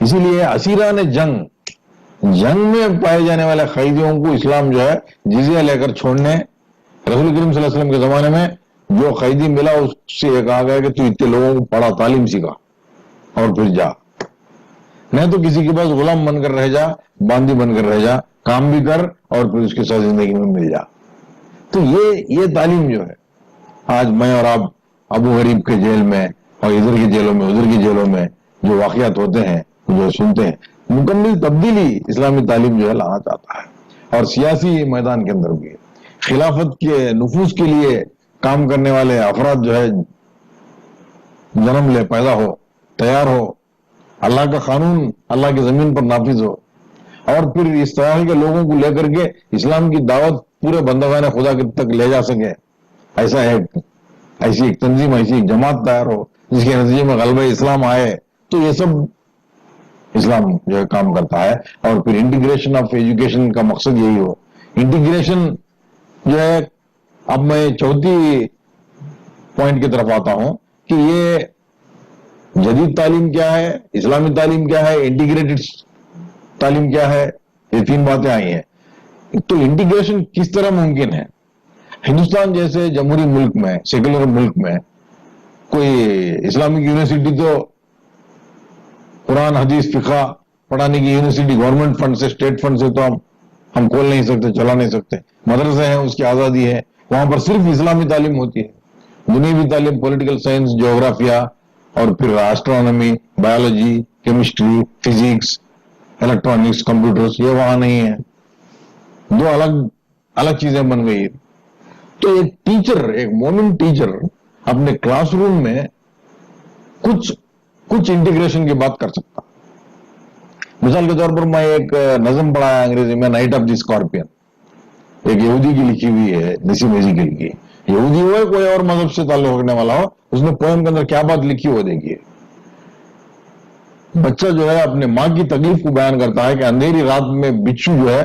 اسی لیے اسیران جنگ میں پائے جانے والے قیدیوں کو اسلام جو ہے جزیہ لے کر چھوڑنے، رسول کریم صلی اللہ علیہ وسلم کے زمانے میں جو قیدی ملا اس سے یہ کہا گیا کہ تو اتنے لوگوں کو پڑھا، تعلیم سیکھا اور پھر جا، نہیں تو کسی کے پاس غلام بن کر رہ جا، باندی بن کر رہ جا، کام بھی کر اور پھر اس کے ساتھ زندگی میں مل جا. تو یہ تعلیم جو ہے آج میں اور آپ ابو غریب کے جیل میں اور ادھر کی جیلوں میں ادھر کی جیلوں میں جو واقعات ہوتے ہیں، جو سنتے ہیں، مکمل تبدیلی اسلامی تعلیم جو ہے لانا چاہتا ہے. اور سیاسی میدان کے اندر بھی خلافت کے نفوذ کے لیے کام کرنے والے افراد جو ہے جنم لے، پیدا ہو، تیار ہو، اللہ کا قانون اللہ کی زمین پر نافذ ہو، اور پھر اس طرح کے لوگوں کو لے کر کے اسلام کی دعوت پورے بندگان خدا تک لے جا سکے. ایسی ایک تنظیم، ایسی ایک جماعت تیار ہو جس کے نتیجے میں غلبہ اسلام آئے. تو یہ سب اسلام جو ہے کام کرتا ہے. اور پھر انٹیگریشن آف ایجوکیشن کا مقصد یہی ہو. انٹیگریشن جو ہے، اب میں چوتھی پوائنٹ کی طرف آتا ہوں کہ یہ جدید تعلیم کیا ہے، اسلامی تعلیم کیا ہے، انٹیگریٹڈ تعلیم کیا ہے. یہ تین باتیں آئی ہیں. تو انٹیگریشن کس طرح ممکن ہے؟ ہندوستان جیسے جمہوری ملک میں، سیکولر ملک میں کوئی اسلامک یونیورسٹی تو قرآن حدیث فقہ پڑھانے کی یونیورسٹی گورنمنٹ فنڈ سے، اسٹیٹ فنڈ سے تو ہم کھول نہیں سکتے، چلا نہیں سکتے. مدرسے ہیں، اس کی آزادی ہے، وہاں پر صرف اسلامی تعلیم ہوتی ہے. دنیاوی تعلیم، پولیٹیکل سائنس، جغرافیہ اور پھر astronomy, biology, chemistry, physics, electronics, computers, یہ وہاں نہیں ہے. دو الگ چیزیں بن گئی. تو ایک ٹیچر، ایک مومن ٹیچر اپنے کلاس روم میں کچھ انٹیگریشن کی بات کر سکتا. مثال کے طور پر میں ایک نظم پڑھایا انگریزی میں، نائٹ آف دی اسکارپین، ایک یہودی کی لکھی ہوئی ہے، نسیم ایزیکیل کی. یہودی ہو یا کوئی اور مذہب سے تعلق رکھنے والا ہو، اس نے پوئم کے اندر کیا بات لکھی ہو دیکھیے. بچہ جو ہے اپنے ماں کی تکلیف کو بیان کرتا ہے کہ اندھیری رات میں بچھو جو ہے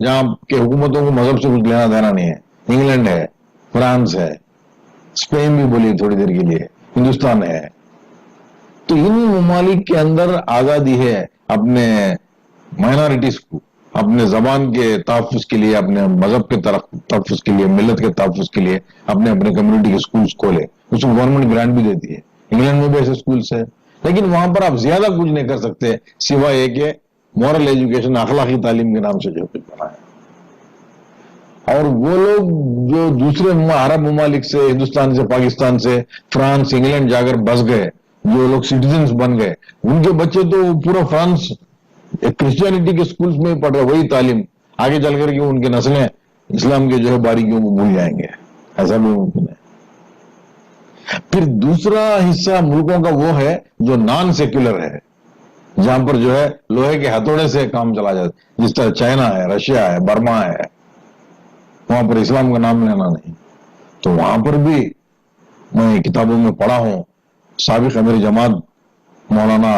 جہاں کے حکومتوں کو مذہب سے کچھ لینا دینا نہیں ہے. انگلینڈ ہے, فرانس ہے, اسپین بھی بولی تھوڑی دیر کے لیے, ہندوستان ہے. تو ان ممالک کے اندر آزادی ہے اپنے مائنارٹیز کو اپنے زبان کے تحفظ کے لیے, اپنے مذہب کے تحفظ کے لیے, ملت کے تحفظ کے لیے اپنے کمیونٹی کے سکولز کھولے. اس کو گورنمنٹ گرانٹ بھی دیتی ہے. انگلینڈ میں بھی ایسے سکولز ہیں, لیکن وہاں پر آپ زیادہ کچھ نہیں کر سکتے سوائے یہ کہ مورل ایجوکیشن, اخلاقی تعلیم کے نام سے جو کچھ بنا ہے. اور وہ لوگ جو دوسرے عرب ممالک سے, ہندوستان سے, پاکستان سے, فرانس, انگلینڈ جا کر بس گئے, جو لوگ سٹیزنز بن گئے, ان کے بچے تو پورا فرانس کرسچینٹی کے سکولز میں ہی پڑھ رہے, وہی تعلیم آگے چل کر کے ان کی نسلیں اسلام کے جو ہے باریکیوں کو بھول جائیں گے. ایسا بھی ممکن ہے. پھر دوسرا حصہ ملکوں کا وہ ہے جو نان سیکولر ہے, جہاں پر جو ہے لوہے کے ہتھوڑے سے کام چلا جاتا ہے, جس طرح چائنا ہے, رشیا ہے, برما ہے, وہاں پر اسلام کا نام لینا نہیں. تو وہاں پر بھی میں کتابوں میں پڑھا ہوں, سابق امیر جماعت مولانا,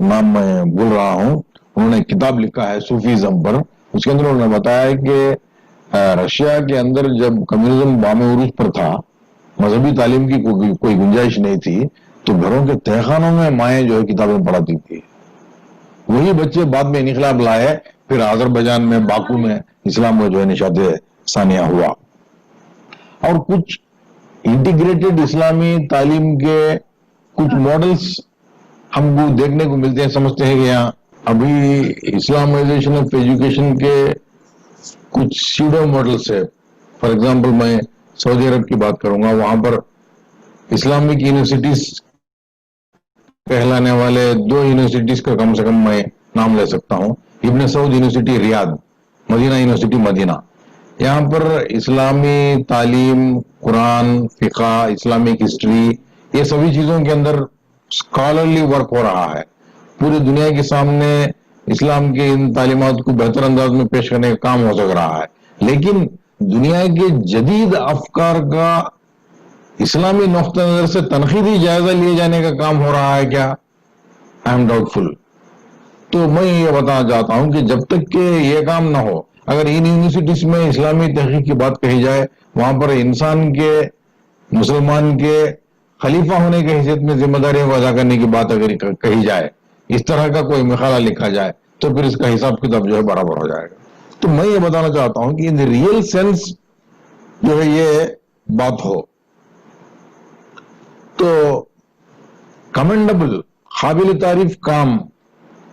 نام میں بھول رہا ہوں, انہوں نے کتاب لکھا ہے صوفیزم پر. اس کے اندر انہوں نے بتایا کہ رشیا کے اندر جب کمیونزم بام عروج پر تھا, مذہبی تعلیم کی کوئی گنجائش نہیں تھی, تو گھروں کے تہخانوں میں مائیں جو ہے کتابیں پڑھاتی تھی. وہی بچے بعد میں انقلاب لائے, پھر آذربائجان میں, باکو میں اسلام کا جو ہے نشاط ثانیہ ہوا. اور کچھ انٹیگریٹڈ اسلامی تعلیم کے کچھ ماڈلز ہم کو دیکھنے کو ملتے ہیں. سمجھتے ہیں کہ یہاں ابھی اسلامائزیشن آف ایجوکیشن کے کچھ سیڈو ماڈلز ہے. فار ایگزامپل میں سعودی عرب کی بات کروں گا, وہاں پر اسلامک یونیورسٹیز کہلانے والے 2 یونیورسٹیز کا کم سے کم میں نام لے سکتا ہوں. ابن سعود یونیورسٹی ریاض, مدینہ یونیورسٹی مدینہ. یہاں پر اسلامی تعلیم, قرآن, فقہ, اسلامک ہسٹری, یہ سبھی چیزوں کے اندر اسکالرلی ورک ہو رہا ہے. پوری دنیا کے سامنے اسلام کے ان تعلیمات کو بہتر انداز میں پیش کرنے کا کام ہو سک رہا ہے. لیکن دنیا کے جدید افکار کا اسلامی نقطہ نظر سے تنقیدی جائزہ لیے جانے کا کام ہو رہا ہے کیا؟ آئی ایم ڈاؤٹ فل. تو میں یہ بتانا چاہتا ہوں کہ جب تک کہ یہ کام نہ ہو, اگر ان یونیورسٹیز میں اسلامی تحقیق کی بات کہی جائے, وہاں پر انسان کے, مسلمان کے خلیفہ ہونے کی حیثیت میں ذمہ داریوں کو ادا کرنے کی بات اگر کہی جائے, اس طرح کا کوئی مقالہ لکھا جائے, تو پھر اس کا حساب کتاب جو ہے برابر ہو جائے گا. تو میں یہ بتانا چاہتا ہوں کہ ان ریئل سینس جو ہے یہ بات ہو تو کمنڈبل, قابل تعریف کام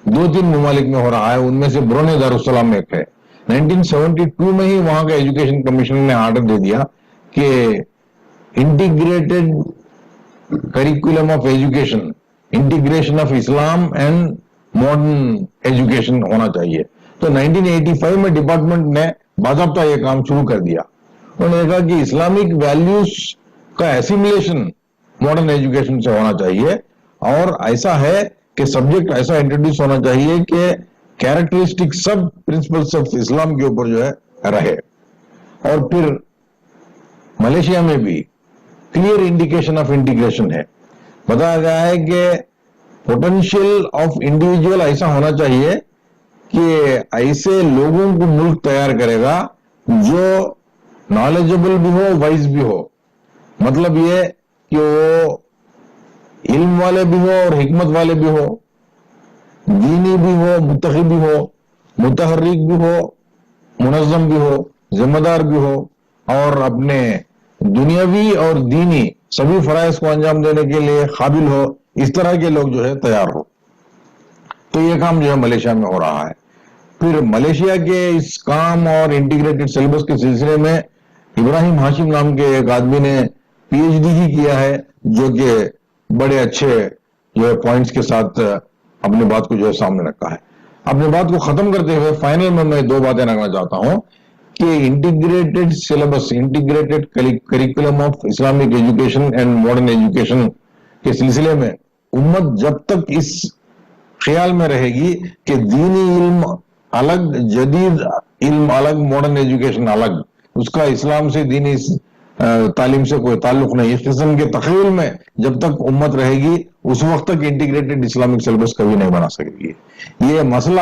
2-3 ممالک میں ہو رہا ہے. ان میں سے برونی دارالسلام ایک ہے. 1972 میں ہی وہاں کا ایجوکیشن کمیشن نے آرڈر دے دیا کہ integrated curriculum of education, integration of Islam and modern education ہونا چاہیے. تو 1985 میں ڈپارٹمنٹ نے باضابطہ یہ کام شروع کر دیا. انہوں نے کہا کہ اسلامک ویلیوز کا ایسیملیشن ماڈرن ایجوکیشن سے ہونا چاہیے, اور ایسا ہے کہ سبجیکٹ ایسا انٹروڈیوس ہونا چاہیے کہ کیریکٹرسٹک سب پرنسپلس آف اسلام کے اوپر جو ہے رہے. اور پھر ملیشیا میں بھی کلیئر انڈیکیشن آف انٹیگریشن ہے. بتایا گیا ہے کہ پوٹینشیل آف انڈیویجول ایسا ہونا چاہیے کہ ایسے لوگوں کو ملک تیار کرے گا جو نالجبل بھی ہو, وائز بھی ہو. مطلب یہ کہ وہ علم والے بھی ہو اور حکمت والے بھی ہو, دینی بھی ہو, متقی بھی ہو, متحرک بھی ہو, منظم بھی ہو, ذمہ دار بھی ہو, اور اپنے دنیاوی اور دینی سبھی فرائض کو انجام دینے کے لیے قابل ہو. اس طرح کے لوگ جو ہے تیار ہو. تو یہ کام جو ہے ملیشیا میں ہو رہا ہے. پھر ملیشیا کے اس کام اور انٹیگریٹڈ سلیبس کے سلسلے میں ابراہیم ہاشم نام کے ایک آدمی نے پی ایچ ڈی ہی کیا ہے, جو کہ بڑے اچھے جو ہے پوائنٹس کے ساتھ اپنی بات کو جو ہے سامنے رکھا ہے. اپنی بات کو ختم کرتے ہوئے فائنل میں 2 باتیں رکھنا چاہتا ہوں کہ integrated syllabus, integrated curriculum of Islamic education and modern education کے سلسلے میں امت جب تک اس خیال میں رہے گی کہ دینی علم الگ, جدید علم الگ, ماڈرن ایجوکیشن الگ, اس کا اسلام سے, دینی تعلیم سے کوئی تعلق نہیں, اس قسم کے تخیل میں جب تک امت رہے گی اس وقت تک انٹیگریٹڈ اسلامک سلیبس کبھی نہیں بنا سکے گی. یہ مسئلہ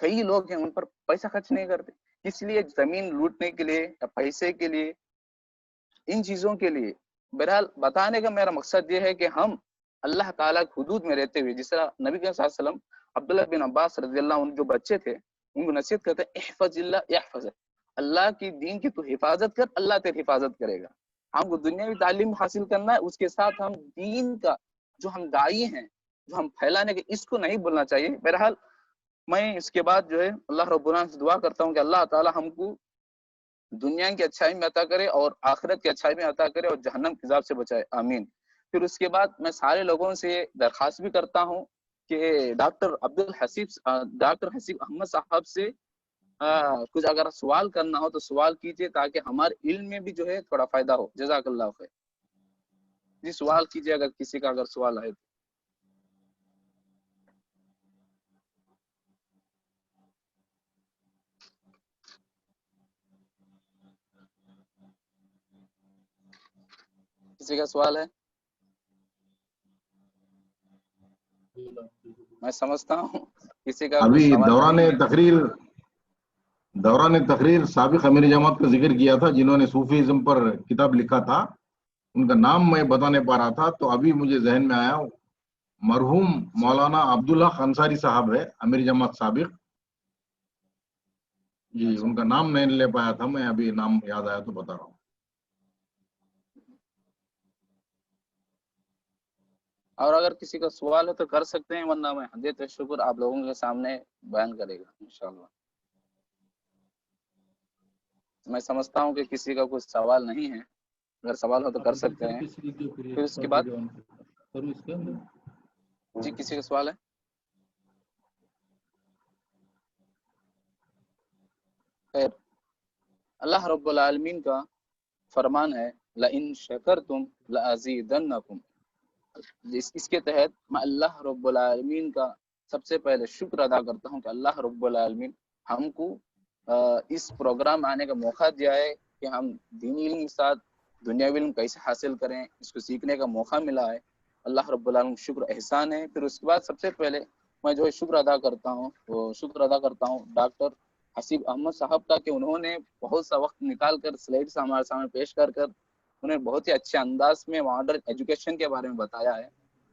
کئی لوگ ہیں ان پر پیسہ خرچ نہیں کرتے، اس لیے زمین لوٹنے کے لیے یا پیسے کے لیے، ان چیزوں کے لیے۔ بہرحال بتانے کا میرا مقصد یہ ہے کہ ہم اللہ تعالیٰ کی حدود میں رہتے ہوئے، جس طرح نبی صلی اللہ علیہ وسلم عبداللہ بن عباس رضی اللہ عنہ جو بچے تھے ان کو نصیحت کرتے ہیں احفظ اللہ یحفظ، اللہ کی دین کی تو حفاظت کر، اللہ تیری حفاظت کرے گا۔ ہم کو دنیاوی تعلیم حاصل کرنا ہے، اس کے ساتھ ہم دین کا جو ہم داعی ہیں، جو ہم پھیلانے کے، اس کو نہیں بھولنا چاہیے۔ بہرحال میں اس کے بعد جو ہے اللہ رب العالمین سے دعا کرتا ہوں کہ اللہ تعالی ہم کو دنیا کی اچھائی میں عطا کرے اور آخرت کی اچھائی میں عطا کرے اور جہنم کے عذاب سے بچائے، آمین۔ پھر اس کے بعد میں سارے لوگوں سے درخواست بھی کرتا ہوں کہ ڈاکٹر حسیب احمد صاحب سے کچھ اگر سوال کرنا ہو تو سوال کیجیے، تاکہ ہمارے علم میں بھی جو ہے تھوڑا فائدہ ہو۔ جزاک اللہ خیر۔ جی سوال کیجیے اگر کسی کا اگر سوال ہے تو۔ کسی کا سوال ہے؟ میں سمجھتا ہوں کسی کا ابھی سوال نہیں ہے۔ دوران تقریر سابق امیر جماعت کا ذکر کیا تھا جنہوں نے صوفیزم پر کتاب لکھا تھا، ان کا نام میں بتا نہیں پا رہا تھا، تو ابھی مجھے ذہن میں آیا، مرحوم مولانا عبداللہ انصاری صاحب ہے، امیر جماعت سابق جی، ان کا نام نہیں لے پایا تھا میں، ابھی نام یاد آیا تو بتا رہا ہوں۔ اور اگر کسی کا سوال ہے تو کر سکتے ہیں، ورنہ میں حدیث شکر آپ لوگوں کے سامنے بیان کرے گا انشاءاللہ۔ میں سمجھتا ہوں کہ کسی کا کوئی سوال نہیں ہے، اگر سوال ہو تو کر سکتے ہیں۔ پھر اس کے بعد جی کسی کا سوال ہے؟ خیر، اللہ رب العالمین کا فرمان ہے لَإِن شَكَرْتُمْ لَأَزِيدَنَّكُمْ، اس کے تحت میں اللہ رب العالمین کا سب سے پہلے شکر ادا کرتا ہوں کہ اللہ رب العالمین ہم کو اس پروگرام آنے کا موقع دیا ہے کہ ہم دینی علم کے ساتھ دنیاوی علم کیسے حاصل کریں، اس کو سیکھنے کا موقع ملا ہے۔ اللہ رب العالمین شکر احسان ہے۔ پھر اس کے بعد سب سے پہلے میں جو ہے شکر ادا کرتا ہوں ڈاکٹر حسیب احمد صاحب کا، کہ انہوں نے بہت سا وقت نکال کر سلائڈ سے ہمارے سامنے پیش کر انہیں بہت ہی اچھے انداز میں ماڈرن ایجوکیشن کے بارے میں بتایا ہے۔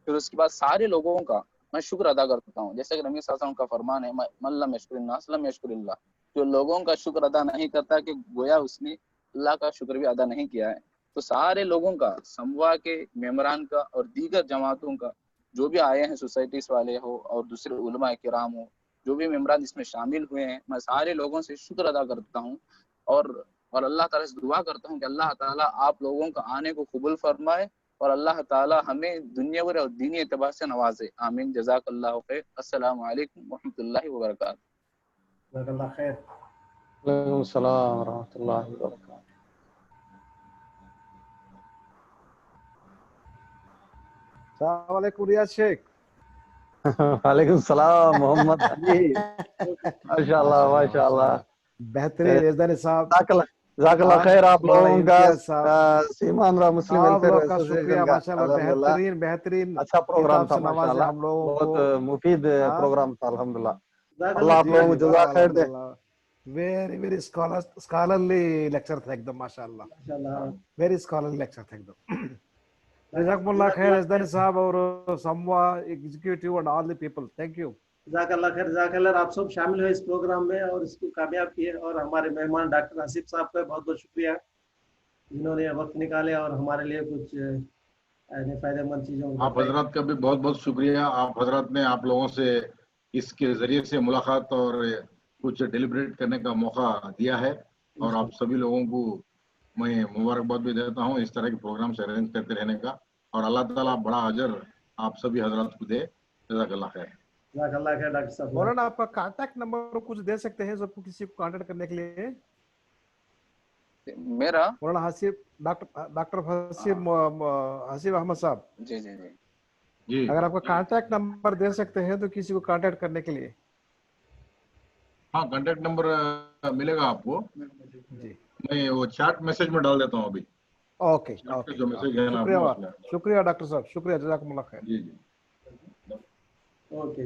پھر اس کے بعد سارے لوگوں کا میں شکر ادا کرتا ہوں، جیسے کہ نبی صلی اللہ علیہ وسلم کا فرمان ہے من لم یشکر الناس لم یشکر اللہ، جو لوگوں کا شکر ادا نہیں کرتا کہ گویا اس نے اللہ کا شکر بھی ادا نہیں کیا ہے۔ تو سارے لوگوں کا، سموا کے ممبران کا اور دیگر جماعتوں کا، جو بھی آئے ہیں سوسائٹیز والے ہو اور دوسرے علماء کرام ہو، جو بھی ممبران اس میں شامل ہوئے ہیں، میں سارے لوگوں سے شکر ادا کرتا ہوں اور اللہ تعالیٰ سے دعا کرتا ہوں کہ اللہ تعالیٰ آپ لوگوں کا آنے کو قبول فرمائے اور اللہ تعالیٰ ہمیں دنیاوی اور دینی اعتبار سے نوازے، آمین۔ جزاک اللہ خیر۔ السلام علیکم ورحمۃ اللہ وبرکاتہ۔ جزاک اللہ خیر۔ وعلیکم السلام ورحمۃ اللہ وبرکاتہ۔ السلام علیکم ریاض شیخ۔ وعلیکم السلام محمد علی، ماشاء اللہ ماشاء اللہ، بہترین ریزدانی صاحب، جزاک اللہ خیر۔ آپ لوگوں کا سیمان را مسلم ویلفیئر کا شکریہ، ماشاء اللہ بہترین اچھا پروگرام تھا، ماشاء اللہ، ہم لوگوں کو بہت مفید پروگرام تھا الحمدللہ۔ اللہ آپ لوگوں کو جزاک خیر دے۔ ویری ویری اسکالرلی لیکچر تھا ایک دم، ماشاء اللہ ویری اسکالرلی لیکچر تھا ایک دم۔ جزاکم اللہ خیر ریزدانی صاحب اور سموا executive and all the people, thank you. جزاک اللہ خیر، جزاک اللہ۔ آپ سب شامل ہوئے اس پروگرام میں اور اس کو کامیاب کیے، اور ہمارے مہمان ڈاکٹر حسیب صاحب کا بہت بہت شکریہ جنہوں نے وقت نکالے اور ہمارے لیے کچھ فائدہ مند چیزوں آپ حضرات کا بھی بہت بہت شکریہ۔ آپ حضرات نے آپ لوگوں سے اس کے ذریعے سے ملاقات اور کچھ ڈیلیبریٹ کرنے کا موقع دیا ہے، اور آپ سبھی لوگوں کو میں مبارکباد بھی دیتا ہوں اس طرح کے پروگرام سے ارینج کرتے رہنے کا، اور اللہ تعالیٰ بڑا اجر آپ سبھی حضرات کو دے۔ جزاک اللہ خیر۔ جزاک اللہ خیر ڈاکٹر صاحب۔ مولانا آپ کا کانٹیکٹ نمبر کچھ دے سکتے ہیں سب کو کسی کو کانٹیکٹ کرنے کے لیے؟ میرا مولانا حسیب، ڈاکٹر حسیب احمد صاحب، جی جی جی جی، اگر آپ کا کانٹیکٹ نمبر دے سکتے ہیں تو کسی کو کانٹیکٹ کرنے کے لیے۔ ہاں کانٹیکٹ نمبر ملے گا آپ کو، جی میں وہ چیٹ میسج میں ڈال دیتا ہوں ابھی۔ اوکے چیٹ اوکے، پہ جو میسج ہے نا شکریہ اس میں۔ شکریہ ڈاکٹر صاحب، شکریہ، جزاکم اللہ خیر۔ جی جی۔ اوکے،